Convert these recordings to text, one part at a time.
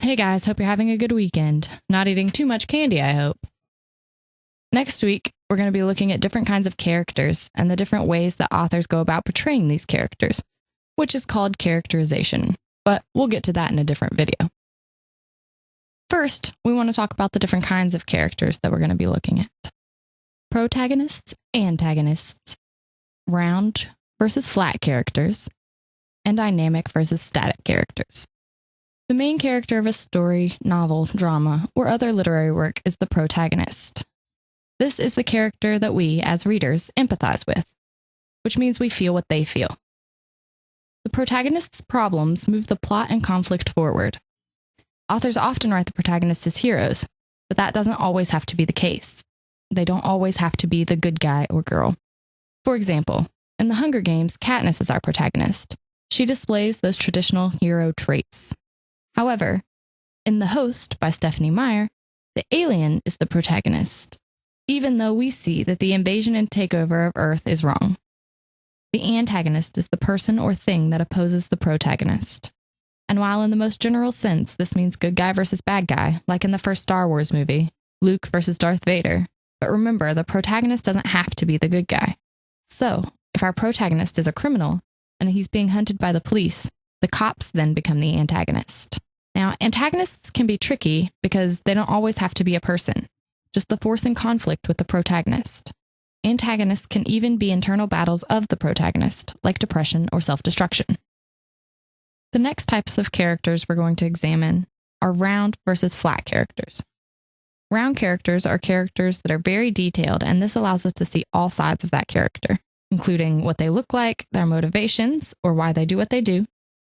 Hey guys, hope you're having a good weekend. Not eating too much candy, I hope. Next week, we're going to be looking at different kinds of characters and the different ways that authors go about portraying these characters, which is called characterization, but we'll get to that in a different video. First, we want to talk about the different kinds of characters that we're going to be looking at. Protagonists, antagonists, round versus flat characters, and dynamic versus static characters. The main character of a story, novel, drama, or other literary work is the protagonist. This is the character that we, as readers, empathize with, which means we feel what they feel. The protagonist's problems move the plot and conflict forward. Authors often write the protagonists as heroes, but that doesn't always have to be the case. They don't always have to be the good guy or girl. For example, in The Hunger Games, Katniss is our protagonist. She displays those traditional hero traits. However, in The Host by Stephenie Meyer, the alien is the protagonist, even though we see that the invasion and takeover of Earth is wrong. The antagonist is the person or thing that opposes the protagonist. And while in the most general sense, this means good guy versus bad guy, like in the first Star Wars movie, Luke versus Darth Vader, but remember, the protagonist doesn't have to be the good guy. So, if our protagonist is a criminal and he's being hunted by the police, the cops then become the antagonist. Now, antagonists can be tricky because they don't always have to be a person, just the force in conflict with the protagonist. Antagonists can even be internal battles of the protagonist, like depression or self-destruction. The next types of characters we're going to examine are round versus flat characters. Round characters are characters that are very detailed, and this allows us to see all sides of that character, including what they look like, their motivations, or why they do what they do,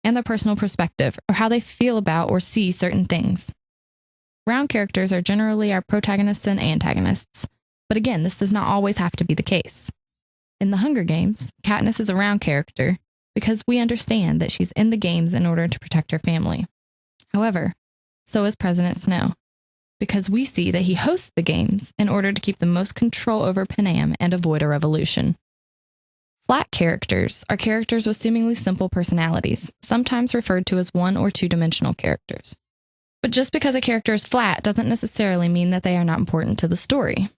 and their personal perspective, or how they feel about or see certain things. Round characters are generally our protagonists and antagonists, but again, this does not always have to be the case. In The Hunger Games, Katniss is a round character because we understand that she's in the games in order to protect her family. However, so is President Snow, because we see that he hosts the games in order to keep the most control over Panem and avoid a revolution. Flat characters are characters with seemingly simple personalities, sometimes referred to as one- or two-dimensional characters. But just because a character is flat doesn't necessarily mean that they are not important to the story.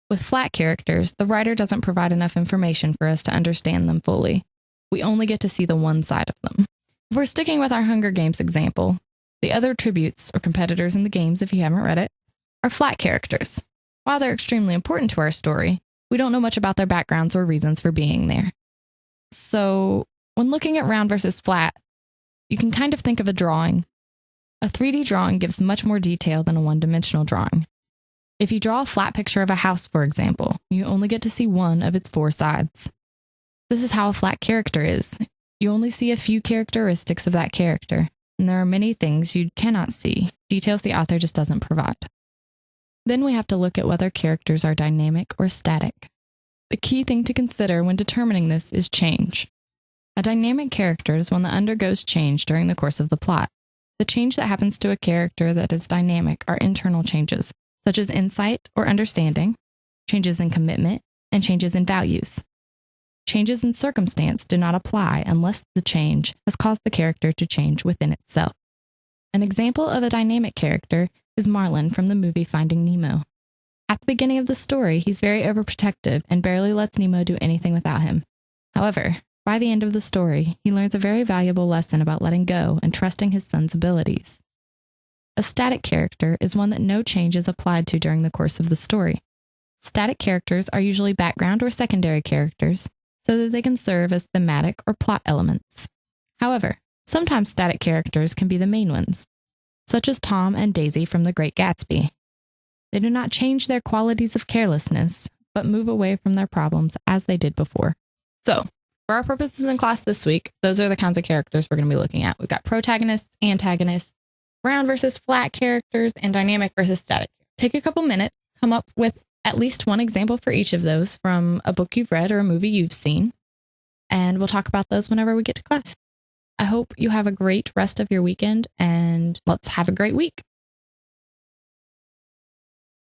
With flat characters, the writer doesn't provide enough information for us to understand them fully. We only get to see the one side of them. If we're sticking with our Hunger Games example, the other tributes or competitors in the games, if you haven't read it, are flat characters. While they're extremely important to our story, we don't know much about their backgrounds or reasons for being there. So, when looking at round versus flat, you can kind of think of a drawing. A 3D drawing gives much more detail than a one-dimensional drawing. If you draw a flat picture of a house, for example, you only get to see one of its 4 sides. This is how a flat character is. You only see a few characteristics of that character, and there are many things you cannot see, details the author just doesn't provide. Then we have to look at whether characters are dynamic or static. The key thing to consider when determining this is change. A dynamic character is one that undergoes change during the course of the plot. The change that happens to a character that is dynamic are internal changes, such as insight or understanding, changes in commitment, and changes in values. Changes in circumstance do not apply unless the change has caused the character to change within itself. An example of a dynamic character is Marlin from the movie Finding Nemo. At the beginning of the story, he's very overprotective and barely lets Nemo do anything without him. However, by the end of the story, he learns a very valuable lesson about letting go and trusting his son's abilities. A static character is one that no change is applied to during the course of the story. Static characters are usually background or secondary characters, so that they can serve as thematic or plot elements. However, sometimes static characters can be the main ones, such as Tom and Daisy from The Great Gatsby. They do not change their qualities of carelessness, but move away from their problems as they did before. So, for our purposes in class this week, those are the kinds of characters we're going to be looking at. We've got protagonists, antagonists, round versus flat characters, and dynamic versus static. Take a couple minutes, come up with at least one example for each of those from a book you've read or a movie you've seen, and we'll talk about those whenever we get to class. I hope you have a great rest of your weekend, and let's have a great week.